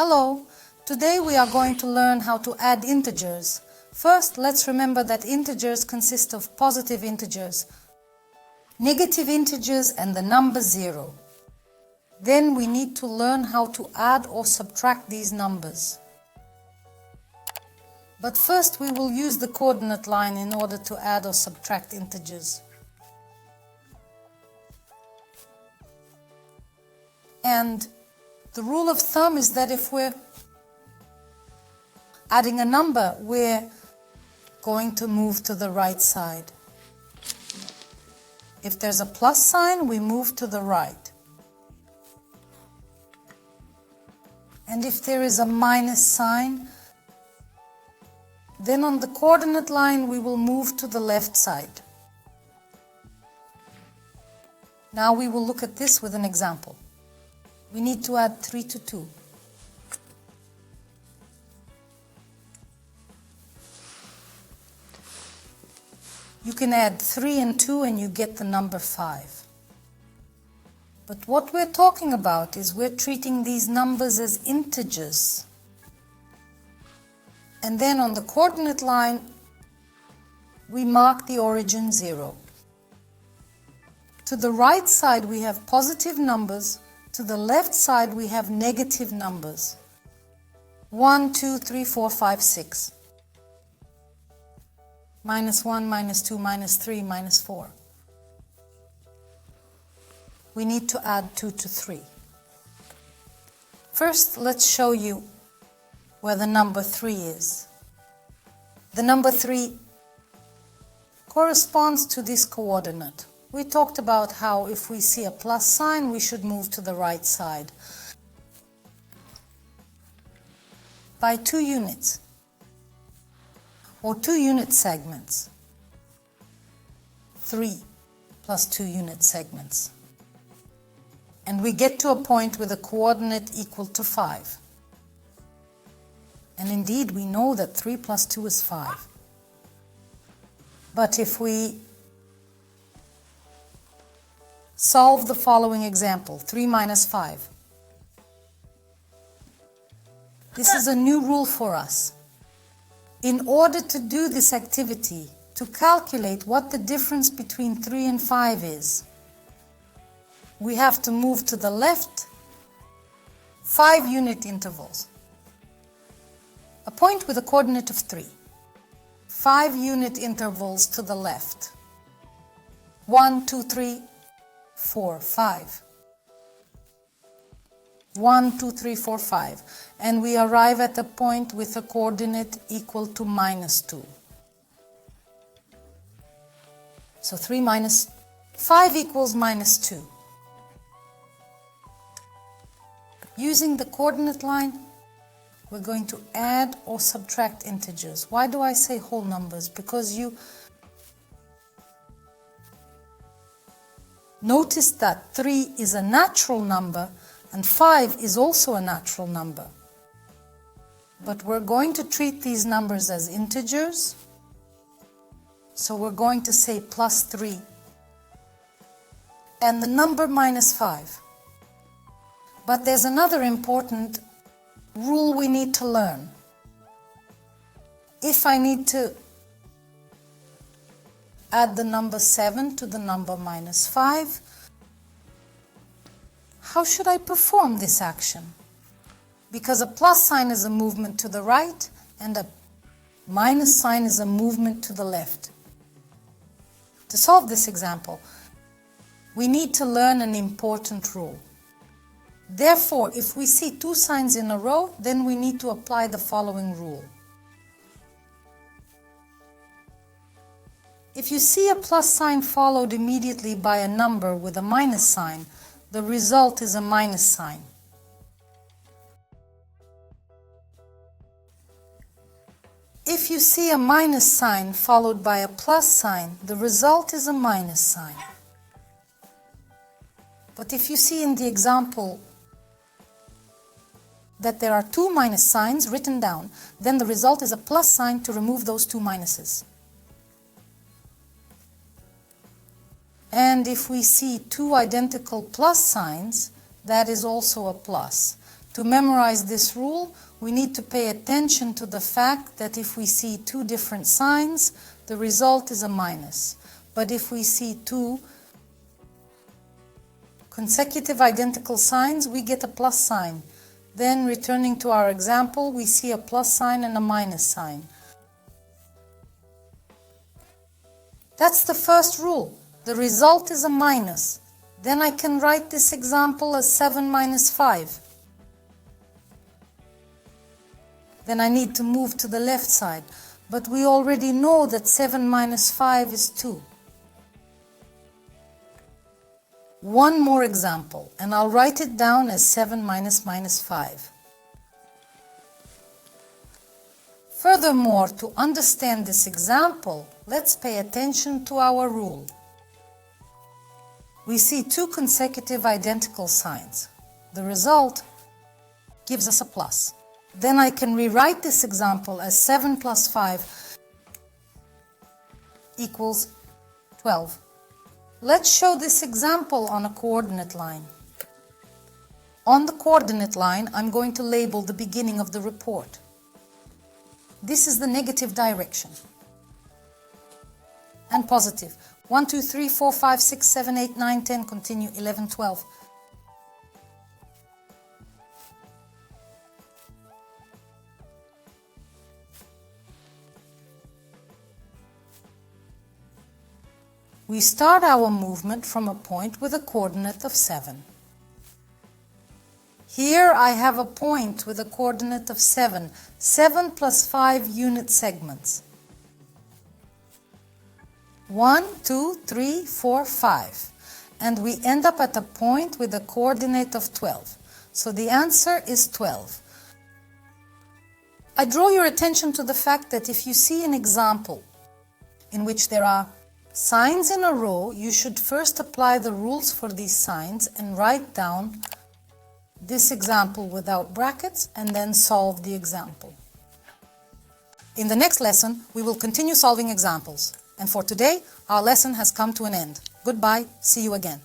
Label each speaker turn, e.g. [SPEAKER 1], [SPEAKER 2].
[SPEAKER 1] Hello! Today we are going to learn how to add integers. First, let's remember that integers consist of positive integers, negative integers, and the number 0. Then we need to learn how to add or subtract these numbers. But first we will use the coordinate line in order to add or subtract integers. And the rule of thumb is that if we're adding a number, we're going to move to the right side. If there's a plus sign, we move to the right. And if there is a minus sign, then on the coordinate line we will move to the left side. Now we will look at this with an example. We need to add 3 to 2. You can add 3 and 2 and you get the number 5. But what we're talking about is we're treating these numbers as integers. And then on the coordinate line, we mark the origin 0. To the right side we have positive numbers. To the left side we have negative numbers. 1, 2, 3, 4, 5, 6. Minus 1, minus 2, minus 3, minus 4. We need to add 2 to 3. First, let's show you where the number 3 is. The number 3 corresponds to this coordinate. We talked about how if we see a plus sign, we should move to the right side by 2 units or 2 unit segments. 3 plus 2 unit segments. And we get to a point with a coordinate equal to 5. And indeed, we know that 3 plus 2 is 5. But if we solve the following example, 3 minus 5. This is a new rule for us. In order to do this activity, to calculate what the difference between 3 and 5 is, we have to move to the left 5 unit intervals. A point with a coordinate of 3. 5 unit intervals to the left. 1, 2, 3, 4, 5. 1, 2, 3, 4, 5. And we arrive at a point with a coordinate equal to minus 2. So 3 minus 5 equals minus 2. Using the coordinate line, we're going to add or subtract integers. Why do I say whole numbers? Because you notice that 3 is a natural number and 5 is also a natural number. But we're going to treat these numbers as integers. So we're going to say plus 3 and the number minus 5. But there's another important rule we need to learn. If I need to add the number 7 to the number minus 5, how should I perform this action? Because a plus sign is a movement to the right and a minus sign is a movement to the left. To solve this example, we need to learn an important rule. Therefore, if we see 2 signs in a row, then we need to apply the following rule. If you see a plus sign followed immediately by a number with a minus sign, the result is a minus sign. If you see a minus sign followed by a plus sign, the result is a minus sign. But if you see in the example that there are 2 minus signs written down, then the result is a plus sign to remove those 2 minuses. And if we see 2 identical plus signs, that is also a plus. To memorize this rule, we need to pay attention to the fact that if we see two different signs, the result is a minus. But if we see two consecutive identical signs, we get a plus sign. Then, returning to our example, we see a plus sign and a minus sign. That's the first rule. The result is a minus. Then I can write this example as 7 minus 5. Then I need to move to the left side. But we already know that 7 minus 5 is 2. One more example, and I'll write it down as 7 minus 5. Furthermore, to understand this example, let's pay attention to our rule. We see two consecutive identical signs. The result gives us a plus. Then I can rewrite this example as 7 plus 5 equals 12. Let's show this example on a coordinate line. On the coordinate line, I'm going to label the beginning of the report. This is the negative direction. And positive. 1, 2, 3, 4, 5, 6, 7, 8, 9, 10, continue, 11, 12. We start our movement from a point with a coordinate of 7. Here I have a point with a coordinate of 7. 7 plus 5 unit segments. 1, 2, 3, 4, 5. And we end up at a point with a coordinate of 12. So the answer is 12. I draw your attention to the fact that if you see an example in which there are signs in a row, you should first apply the rules for these signs and write down this example without brackets and then solve the example. In the next lesson, we will continue solving examples. And for today, our lesson has come to an end. Goodbye. See you again.